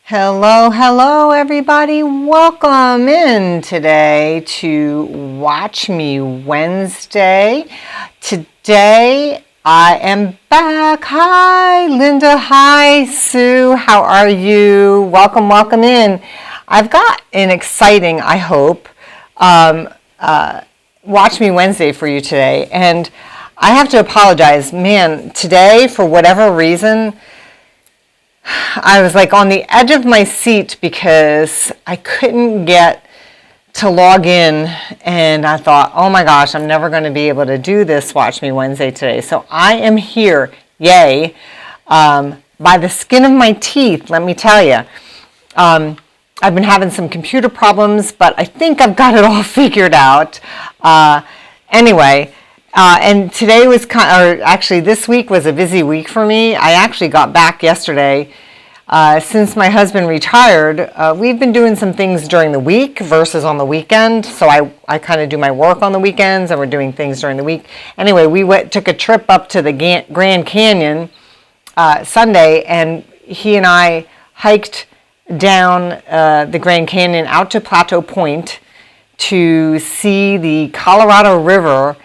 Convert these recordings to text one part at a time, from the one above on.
Hello, hello, everybody. Welcome in today to Watch Me Wednesday. Today, I am back. Hi, Linda. Hi, Sue. How are you? Welcome, welcome in. I've got an exciting, I hope, Watch Me Wednesday for you today. And I have to apologize. Man, today, for whatever reason, I was like on the edge of my seat because I couldn't get to log in, and I thought, oh my gosh, I'm never going to be able to do this Watch Me Wednesday today. So I am here, yay, by the skin of my teeth, let me tell you. I've been having some computer problems, but I think I've got it all figured out. Anyway, and today was actually this week was a busy week for me. I actually got back yesterday. Since my husband retired, we've been doing some things during the week versus on the weekend. So I kind of do my work on the weekends, and we're doing things during the week. Anyway, we took a trip up to the Grand Canyon Sunday, and he and I hiked down the Grand Canyon out to Plateau Point to see the Colorado River.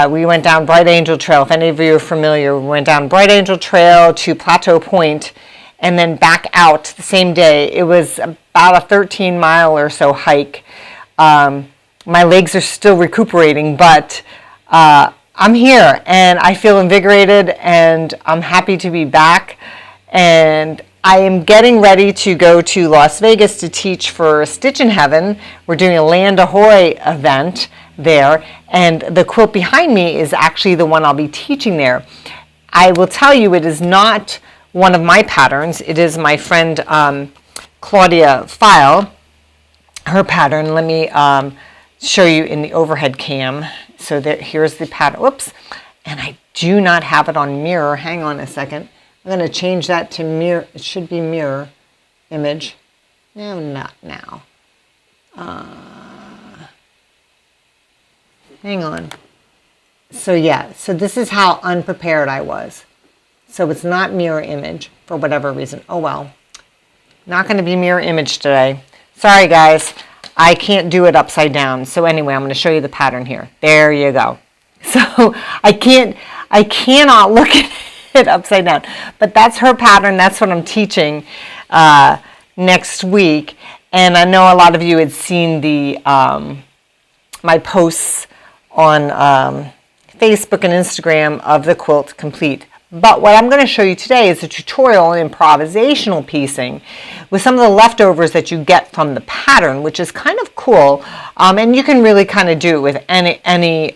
We went down Bright Angel Trail. If any of you are familiar, we went down Bright Angel Trail to Plateau Point and then back out the same day. It was about a 13-mile or so hike. My legs are still recuperating, but I'm here and I feel invigorated and I'm happy to be back. And I am getting ready to go to Las Vegas to teach for Stitch in Heaven. We're doing a Land Ahoy event there, and the quilt behind me is actually the one I'll be teaching there. I will tell you, it is not one of my patterns. It is my friend Claudia File, her pattern. Let me show you in the overhead cam. So here's the pattern. Whoops. And I do not have it on mirror. Hang on a second. I'm going to change that to mirror. It should be mirror image. No, not now. Hang on. So yeah, so this is how unprepared I was. So it's not mirror image for whatever reason. Oh well. Not going to be mirror image today. Sorry guys, I can't do it upside down. So anyway, I'm going to show you the pattern here. There you go. So I cannot look at it upside down. But that's her pattern. That's what I'm teaching next week. And I know a lot of you had seen the my posts on Facebook and Instagram of the quilt complete. But what I'm going to show you today is a tutorial on improvisational piecing with some of the leftovers that you get from the pattern, which is kind of cool. And you can really kind of do it with any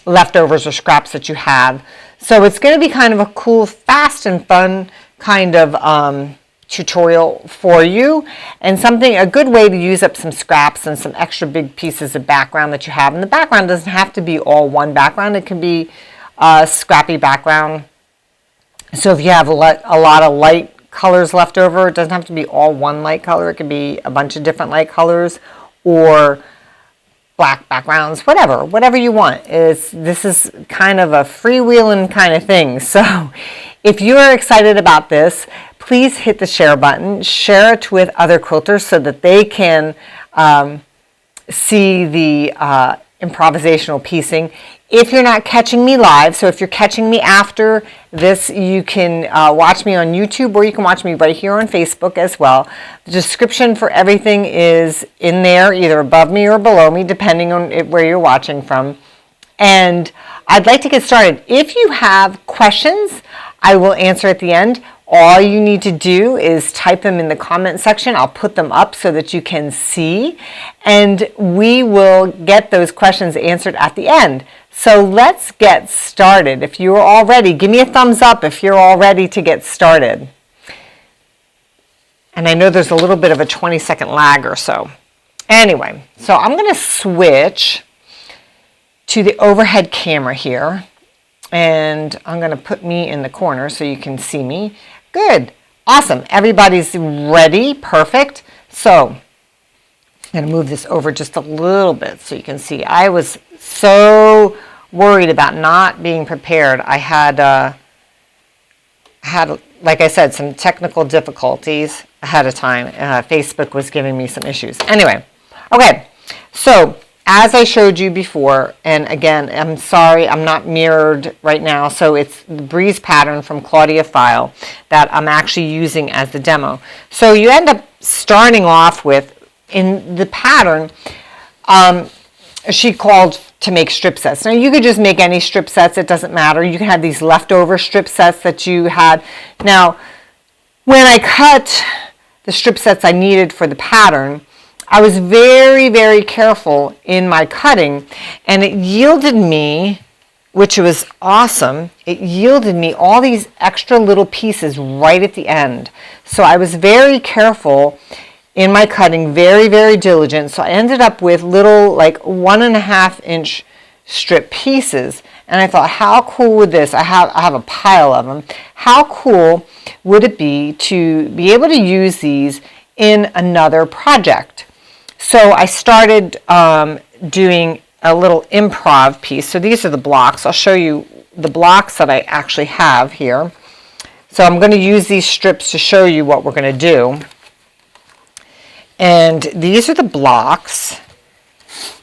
leftovers or scraps that you have. So it's going to be kind of a cool, fast and fun kind of tutorial for you, and a good way to use up some scraps and some extra big pieces of background that you have. And the background doesn't have to be all one background. It can be a scrappy background. So if you have a lot of light colors left over, it doesn't have to be all one light color. It can be a bunch of different light colors or black backgrounds, whatever you want. This is kind of a freewheeling kind of thing. So if you are excited about this, please hit the share button. Share it with other quilters so that they can see the improvisational piecing. If you're not catching me live, so if you're catching me after this, you can watch me on YouTube, or you can watch me right here on Facebook as well. The description for everything is in there, either above me or below me, depending on where you're watching from. And I'd like to get started. If you have questions, I will answer at the end. All you need to do is type them in the comment section. I'll put them up so that you can see, and we will get those questions answered at the end. So let's get started. If you're all ready, give me a thumbs up if you're all ready to get started. And I know there's a little bit of a 20-second lag or so. Anyway, so I'm going to switch to the overhead camera here, and I'm going to put me in the corner so you can see me. Good. Awesome. Everybody's ready. Perfect. So I'm going to move this over just a little bit so you can see. I was so worried about not being prepared. I had like I said, some technical difficulties, ahead of time. Facebook was giving me some issues. Anyway, okay, so as I showed you before, and again, I'm sorry, I'm not mirrored right now, so it's the breeze pattern from Claudia File that I'm actually using as the demo. So you end up starting off with, in the pattern, she called to make strip sets. Now you could just make any strip sets, it doesn't matter. You can have these leftover strip sets that you had. Now, when I cut the strip sets I needed for the pattern, I was very, very careful in my cutting, and it yielded me, which was awesome, it yielded me all these extra little pieces right at the end. So I was very careful in my cutting, very, very diligent. So I ended up with little like 1.5 inch strip pieces. And I thought, how cool would this, I have a pile of them, how cool would it be to be able to use these in another project? So I started doing a little improv piece. So these are the blocks. I'll show you the blocks that I actually have here. So I'm going to use these strips to show you what we're going to do. And these are the blocks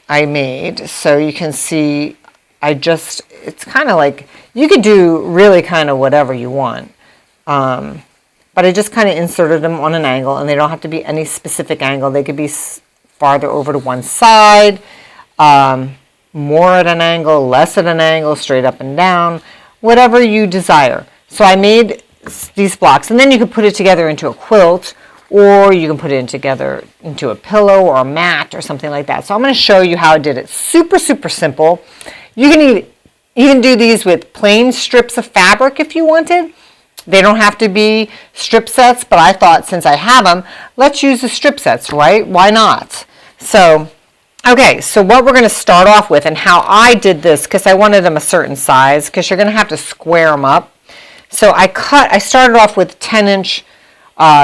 I made. So you can see, it's kind of like, you could do really kind of whatever you want. But I just kind of inserted them on an angle, and they don't have to be any specific angle. They could be farther over to one side, more at an angle, less at an angle, straight up and down, whatever you desire. So I made these blocks, and then you can put it together into a quilt, or you can put it together into a pillow or a mat or something like that. So I'm going to show you how I did it. Super, super simple. You can even do these with plain strips of fabric if you wanted. They don't have to be strip sets, but I thought since I have them, let's use the strip sets, right? Why not? So, okay, so what we're going to start off with, and how I did this, because I wanted them a certain size, because you're going to have to square them up. So I started off with 10-inch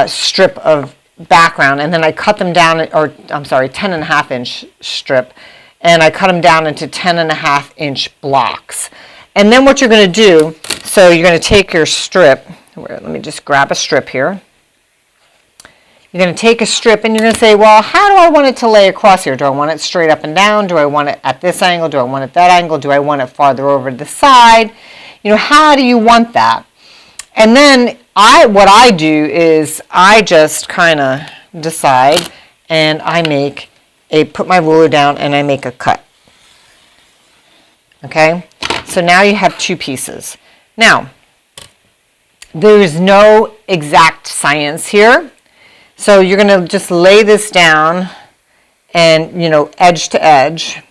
strip of background, and then I cut them down, 10.5 inch strip, and I cut them down into 10.5 inch blocks. And then what you're going to do, so you're going to take your strip, let me just grab a strip here. You're going to take a strip and you're going to say, well, how do I want it to lay across here? Do I want it straight up and down? Do I want it at this angle? Do I want it that angle? Do I want it farther over to the side? You know, how do you want that? And then what I do is I just kind of decide, and I put my ruler down and I make a cut. Okay, so now you have two pieces. Now, there is no exact science here, so you're going to just lay this down, and edge to edge.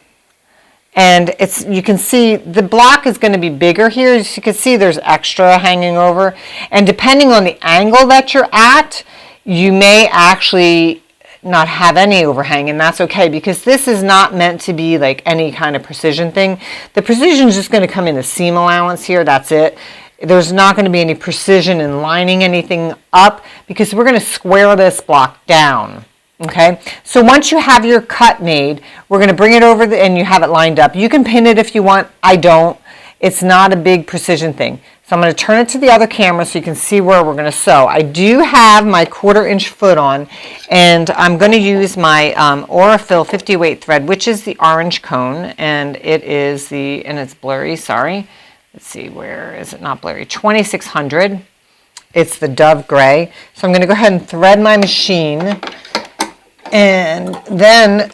And you can see the block is going to be bigger here. As you can see, there's extra hanging over. And depending on the angle that you're at, you may actually not have any overhang, and that's okay, because this is not meant to be like any kind of precision thing. The precision is just going to come in the seam allowance here. That's it. There's not going to be any precision in lining anything up, because we're going to square this block down. Okay, so once you have your cut made, we're going to bring it over and you have it lined up. You can pin it if you want. I don't. It's not a big precision thing. So I'm going to turn it to the other camera so you can see where we're going to sew. I do have my 1/4 inch foot on, and I'm going to use my Aurifil 50 weight thread, which is the orange cone, and it's blurry, sorry. Let's see, where is it not blurry? 2600. It's the Dove Gray. So I'm going to go ahead and thread my machine. And then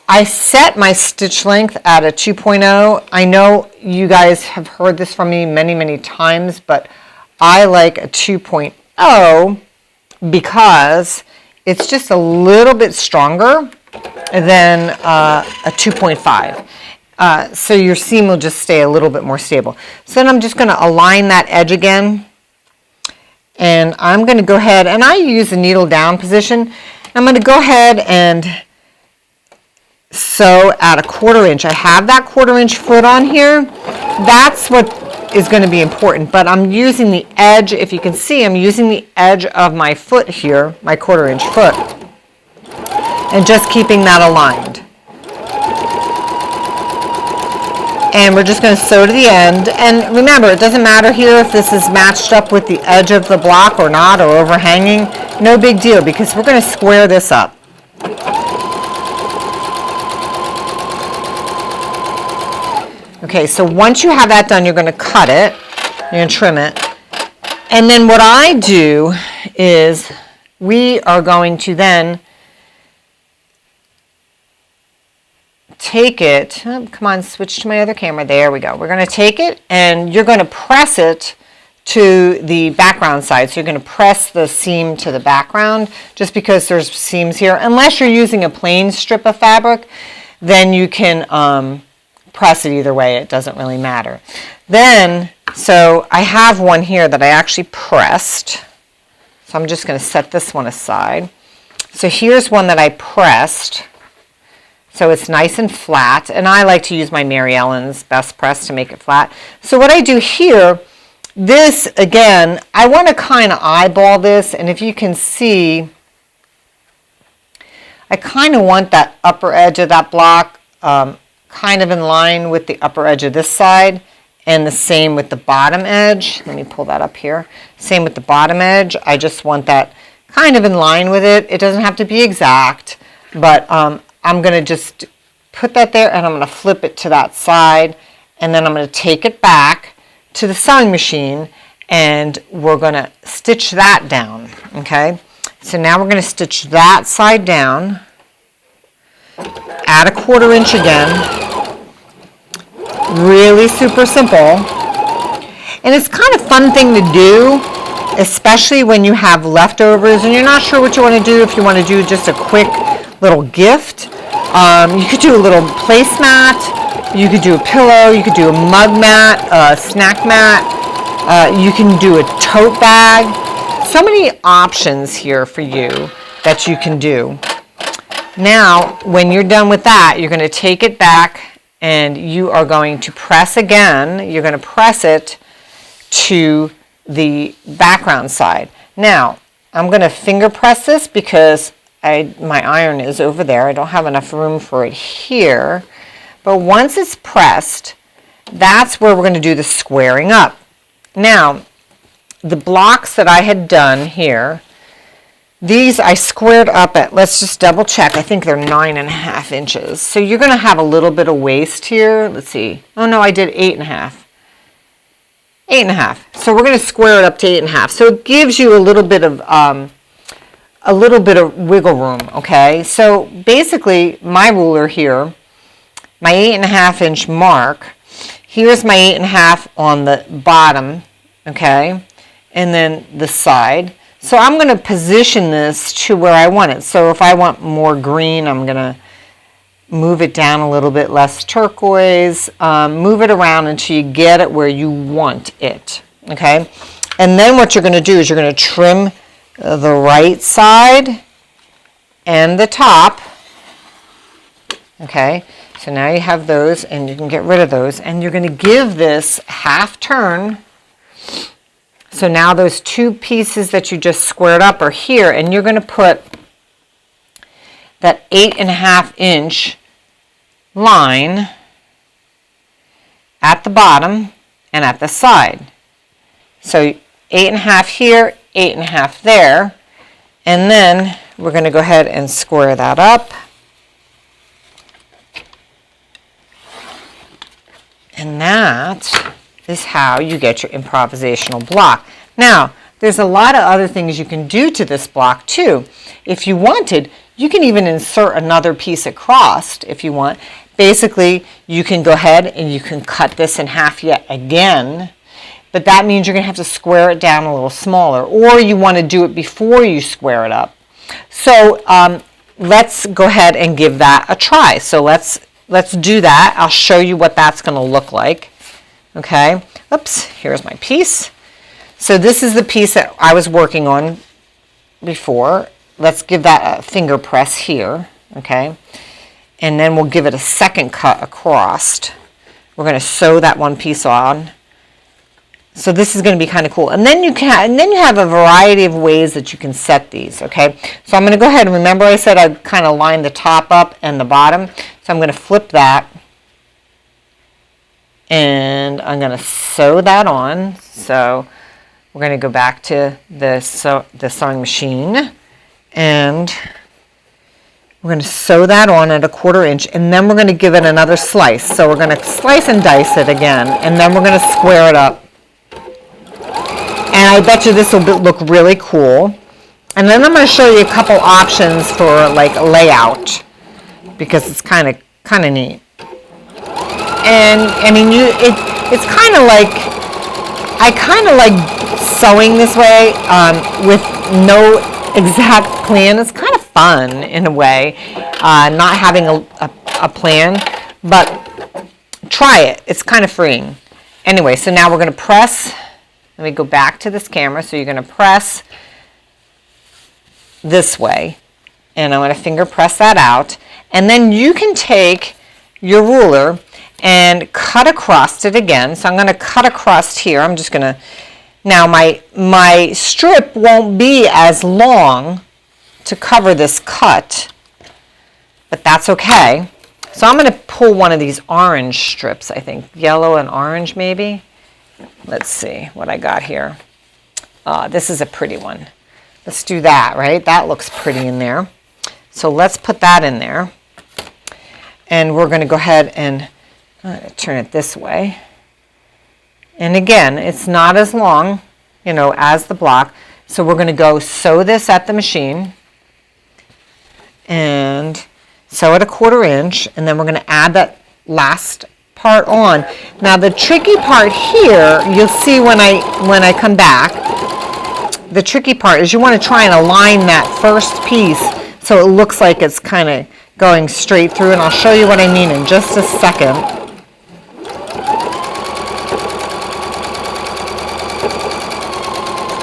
I set my stitch length at a 2.0. I know you guys have heard this from me many, many times, but I like a 2.0 because it's just a little bit stronger than a 2.5. So your seam will just stay a little bit more stable. So then I'm just going to align that edge again. And I'm going to go ahead, and I use the needle down position. I'm going to go ahead and sew at a 1/4 inch. I have that 1/4 inch foot on here. That's what is going to be important, but I'm using the edge. If you can see, I'm using the edge of my foot here, my 1/4 inch foot, and just keeping that aligned. And we're just going to sew to the end. And remember, it doesn't matter here if this is matched up with the edge of the block or not, or overhanging. no big deal because we're going to square this up. Okay, so once you have that done, you're going to cut it, you're going to trim it. And then what I do is we are going to then take it, oh, come on, switch to my other camera, there we go. We're going to take it and you're going to press it to the background side. So you're going to press the seam to the background just because there's seams here. Unless you're using a plain strip of fabric, then you can press it either way. It doesn't really matter. Then, so I have one here that I actually pressed. So I'm just going to set this one aside. So here's one that I pressed. So it's nice and flat. And I like to use my Mary Ellen's Best Press to make it flat. So what I do here, this again, I want to kind of eyeball this. And if you can see, I kind of want that upper edge of that block kind of in line with the upper edge of this side, and the same with the bottom edge. Let me pull that up here. Same with the bottom edge. I just want that kind of in line with it. It doesn't have to be exact, but I'm going to just put that there and I'm going to flip it to that side, and then I'm going to take it back to the sewing machine and we're going to stitch that down. Okay, so now we're going to stitch that side down, add a 1/4 inch again. Really super simple, and it's kind of fun thing to do, especially when you have leftovers and you're not sure what you want to do. If you want to do just a quick little gift, you could do a little placemat, you could do a pillow, you could do a mug mat, a snack mat, you can do a tote bag. So many options here for you that you can do. Now when you're done with that, you're going to take it back and you are going to press again. You're going to press it to the background side. Now, I'm going to finger press this because my iron is over there. I don't have enough room for it here. But once it's pressed, that's where we're going to do the squaring up. Now, the blocks that I had done here, these I squared up at, let's just double check, I think they're 9.5 inches. So you're going to have a little bit of waste here. Let's see. Oh no, I did 8.5. 8.5. So we're going to square it up to 8.5. So it gives you a little bit of wiggle room. Okay. So basically, my ruler here, my 8.5 inch mark. Here's my 8.5 on the bottom. Okay, and then the side. So I'm going to position this to where I want it. So if I want more green, I'm going to move it down a little bit, less turquoise, move it around until you get it where you want it. Okay, and then what you're going to do is you're going to trim the right side and the top. Okay, so now you have those and you can get rid of those, and you're going to give this half turn. So now those two pieces that you just squared up are here, and you're going to put that 8.5 inch line at the bottom and at the side. So 8.5 here, 8.5 there, and then we're going to go ahead and square that up. And that is how you get your improvisational block. Now, there's a lot of other things you can do to this block too. If you wanted, you can even insert another piece across if you want. Basically, you can go ahead and you can cut this in half yet again, but that means you're going to have to square it down a little smaller, or you want to do it before you square it up. So let's go ahead and give that a try. So let's do that. I'll show you what that's going to look like. Okay, oops, here's my piece. So this is the piece that I was working on before. Let's give that a finger press here, okay? And then we'll give it a second cut across. We're going to sew that one piece on. So this is going to be kind of cool. And then you have a variety of ways that you can set these, okay? So I'm going to go ahead and remember I said I kind of lined the top up and the bottom. So I'm going to flip that. And I'm going to sew that on. So we're going to go back to the sewing machine, and we're going to sew that on at 1/4 inch, and then we're going to give it another slice. So we're going to slice and dice it again, and then we're going to square it up. And I bet you this will look really cool. And then I'm going to show you a couple options for like layout, because it's kind of neat. And I mean, it's kind of like, I kind of like sewing this way with no exact plan. It's kind of fun in a way, not having a plan, but try it. It's kind of freeing. Anyway, so now we're going to press. Let me go back to this camera. So you're going to press this way, and I'm going to finger press that out, and then you can take your ruler and cut across it again. So I'm going to cut across here. I'm just going to, now my strip won't be as long to cover this cut, but that's okay. So I'm going to pull one of these orange strips, I think, yellow and orange maybe. Let's see what I got here. This is a pretty one. Let's do that, right? That looks pretty in there. So let's put that in there. And we're going to go ahead and turn it this way. And again, it's not as long, you know, as the block. So we're going to go sew this at the machine and sew it 1/4 inch, and then we're going to add that last part on. Now the tricky part here, you'll see when I come back, the tricky part is you want to try and align that first piece so it looks like it's kind of going straight through, and I'll show you what I mean in just a second.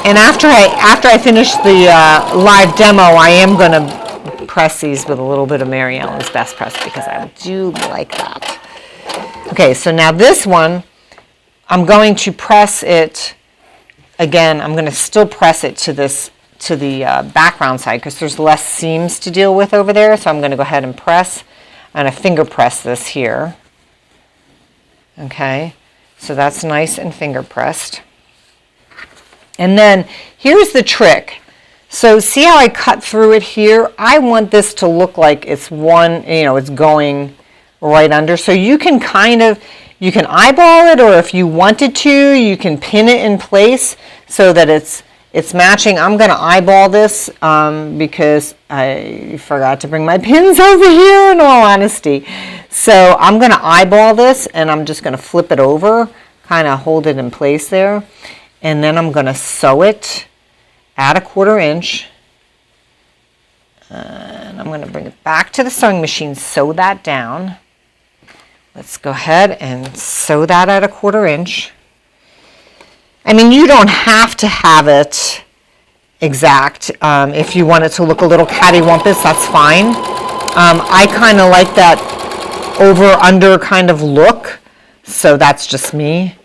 And after I finish the live demo, I am going to press these with a little bit of Mary Ellen's Best Press, because I do like that. Okay, so now this one, I'm going to press it again. I'm going to still press it to the background side, because there's less seams to deal with over there. So I'm going to go ahead and press, and I finger press this here. Okay, so that's nice and finger pressed. And then here's the trick. So see how I cut through it here? I want this to look like it's one, you know, it's going right under. So you can you can eyeball it, or if you wanted to, you can pin it in place so that it's matching. I'm going to eyeball this because I forgot to bring my pins over here, in all honesty. So I'm going to eyeball this, and I'm just going to flip it over, kind of hold it in place there. And then I'm going to sew it at 1/4 inch. And I'm going to bring it back to the sewing machine, sew that down. Let's go ahead and sew that at 1/4 inch. I mean, you don't have to have it exact. If you want it to look a little cattywampus, that's fine. I kind of like that over-under kind of look, so that's just me.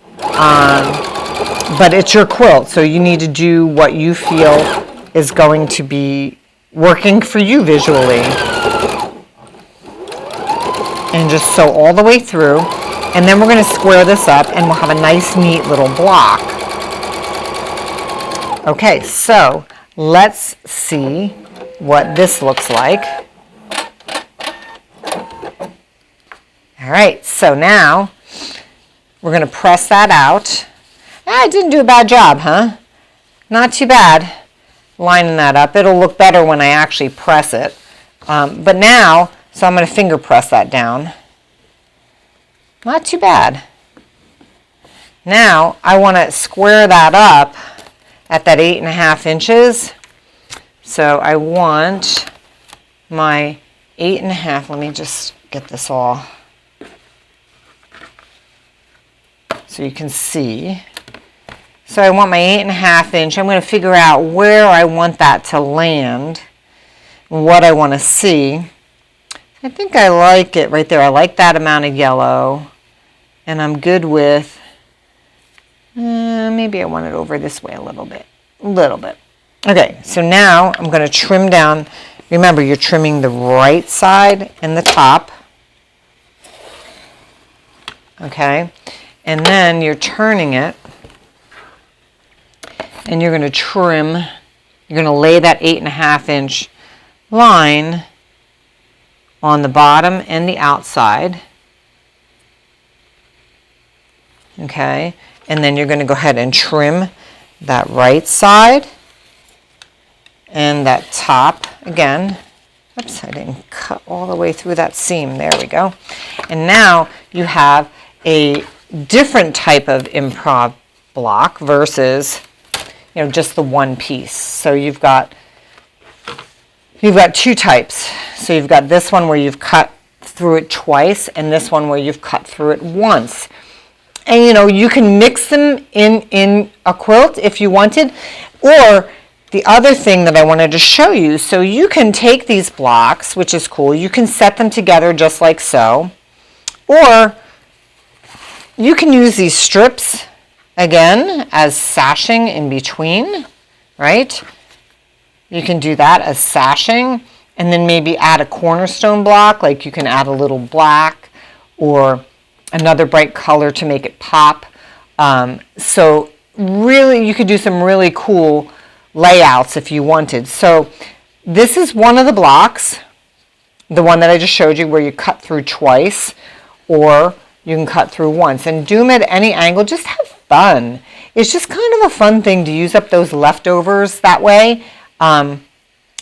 But it's your quilt, so you need to do what you feel is going to be working for you visually. And just sew all the way through. And then we're going to square this up, and we'll have a nice, neat little block. Okay, so let's see what this looks like. All right, so now we're going to press that out. I didn't do a bad job, huh? Not too bad lining that up. It'll look better when I actually press it. But now, so I'm going to finger press that down. Not too bad. Now, I want to square that up at that 8.5 inches. So I want my 8.5, let me just get this all so you can see. So I want my 8.5 inch. I'm going to figure out where I want that to land, what I want to see. I think I like it right there. I like that amount of yellow, and I'm good with, maybe I want it over this way a little bit. Okay, so now I'm going to trim down. Remember, you're trimming the right side and the top. Okay, and then you're turning it. and you're going to trim, you're going to lay that 8.5 inch line on the bottom and the outside. Okay, and then you're going to go ahead and trim that right side and that top again. Oops, I didn't cut all the way through that seam. There we go. And now you have a different type of improv block versus, you know, just the one piece. So you've got two types. So you've got this one where you've cut through it twice, and this one where you've cut through it once. And you know, you can mix them in a quilt if you wanted. Or the other thing that I wanted to show you, so you can take these blocks, which is cool, you can set them together just like so. Or you can use these strips again as sashing in between, right? You can do that as sashing, and then maybe add a cornerstone block, like you can add a little black or another bright color to make it pop. So really, you could do some really cool layouts if you wanted. So this is one of the blocks, the one that I just showed you where you cut through twice, or you can cut through once, and do them at any angle. Just have fun. It's just kind of a fun thing to use up those leftovers that way,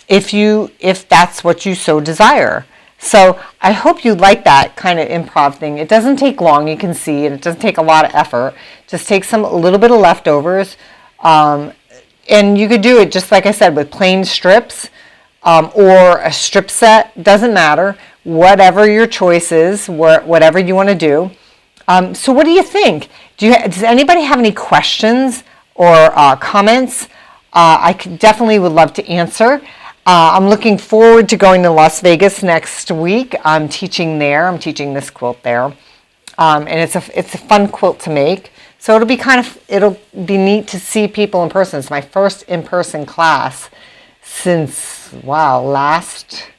if that's what you so desire. So I hope you like that kind of improv thing. It doesn't take long, you can see, and it doesn't take a lot of effort. Just take a little bit of leftovers, and you could do it just like I said with plain strips, or a strip set, doesn't matter. Whatever your choice is, whatever you want to do. So what do you think? Does anybody have any questions or comments? I definitely would love to answer. I'm looking forward to going to Las Vegas next week. I'm teaching there. I'm teaching this quilt there, and it's a fun quilt to make. So it'll be neat to see people in person. It's my first in-person class since last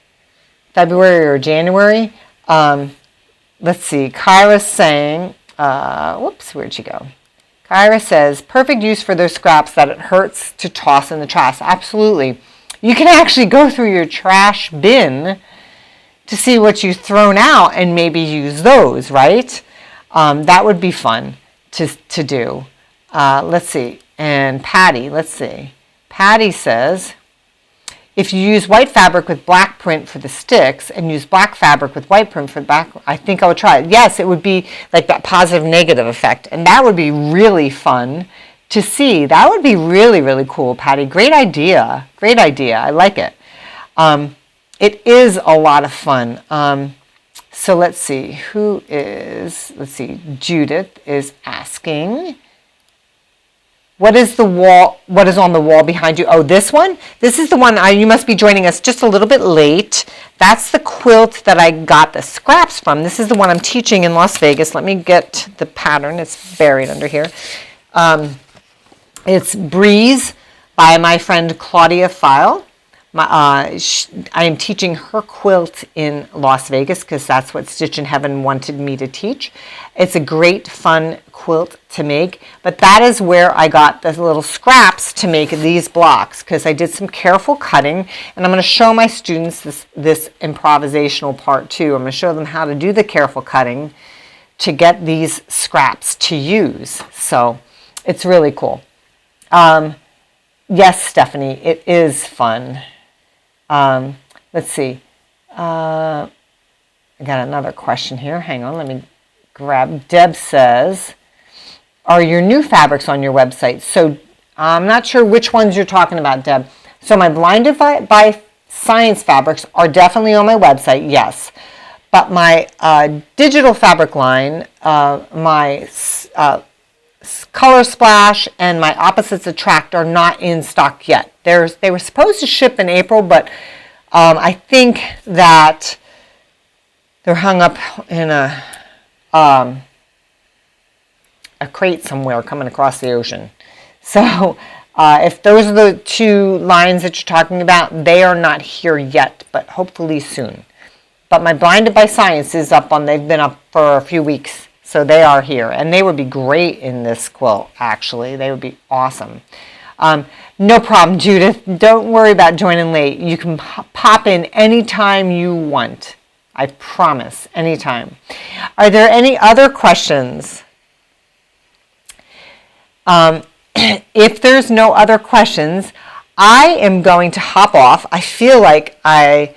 February or January. Let's see. Kyra's saying, whoops, where'd she go? Kyra says, perfect use for those scraps that it hurts to toss in the trash. Absolutely. You can actually go through your trash bin to see what you've thrown out and maybe use those, right? That would be fun to do. Let's see. And Patty, let's see. Patty says, if you use white fabric with black print for the sticks and use black fabric with white print for the back, I think I would try it. Yes, it would be like that positive negative effect, and that would be really fun to see. That would be really, really cool, Patty. Great idea. Great idea. I like it. It is a lot of fun. So let's see. Judith is asking, what is on the wall behind you? Oh, this one? This is the one, you must be joining us just a little bit late. That's the quilt that I got the scraps from. This is the one I'm teaching in Las Vegas. Let me get the pattern. It's buried under here. It's Breeze by my friend Claudia File. I am teaching her quilt in Las Vegas because that's what Stitch in Heaven wanted me to teach. It's a great, fun quilt to make, but that is where I got the little scraps to make these blocks, because I did some careful cutting, and I'm going to show my students this improvisational part too. I'm going to show them how to do the careful cutting to get these scraps to use. So it's really cool. Yes, Stephanie, it is fun. Let's see. I got another question here. Hang on, let me grab. Deb says, are your new fabrics on your website? So I'm not sure which ones you're talking about, Deb. So my Blinded by Science fabrics are definitely on my website, yes. But my digital fabric line, my Color Splash and my Opposites Attract are not in stock yet. They were supposed to ship in April, but I think that they're hung up in a crate somewhere coming across the ocean. So if those are the two lines that you're talking about, they are not here yet, but hopefully soon. But my Blinded by Science is up they've been up for a few weeks. So they are here, and they would be great in this quilt, actually. They would be awesome. No problem, Judith. Don't worry about joining late. You can pop in anytime you want. I promise, anytime. Are there any other questions? If there's no other questions, I am going to hop off. I feel like I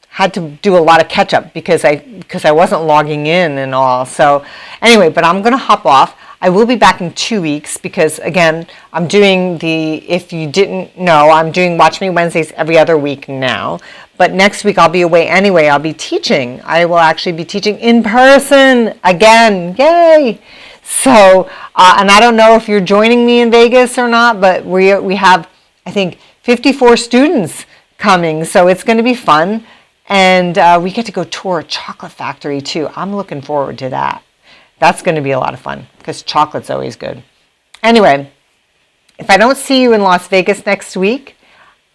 had to do a lot of catch up because I wasn't logging in and all. So anyway, but I'm going to hop off. I will be back in 2 weeks because, again, I'm doing if you didn't know, I'm doing Watch Me Wednesdays every other week now. But next week I'll be away anyway. I'll be teaching. I will actually be teaching in person again. Yay! So, and I don't know if you're joining me in Vegas or not, but we have, I think, 54 students coming. So it's going to be fun. And we get to go tour a chocolate factory too. I'm looking forward to that. That's going to be a lot of fun because chocolate's always good. Anyway, if I don't see you in Las Vegas next week,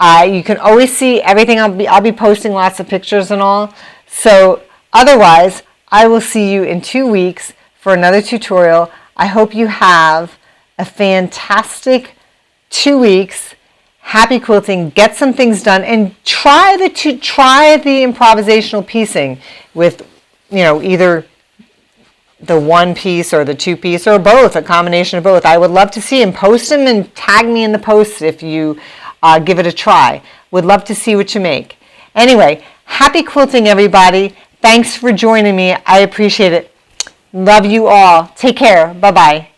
you can always see everything. I'll be posting lots of pictures and all. So otherwise, I will see you in 2 weeks for another tutorial. I hope you have a fantastic 2 weeks. Happy quilting. Get some things done and try the improvisational piecing with, either the one piece or the two piece or both, a combination of both. I would love to see them. Post them and tag me in the post if you give it a try. Would love to see what you make. Anyway, happy quilting, everybody. Thanks for joining me. I appreciate it. Love you all. Take care. Bye-bye.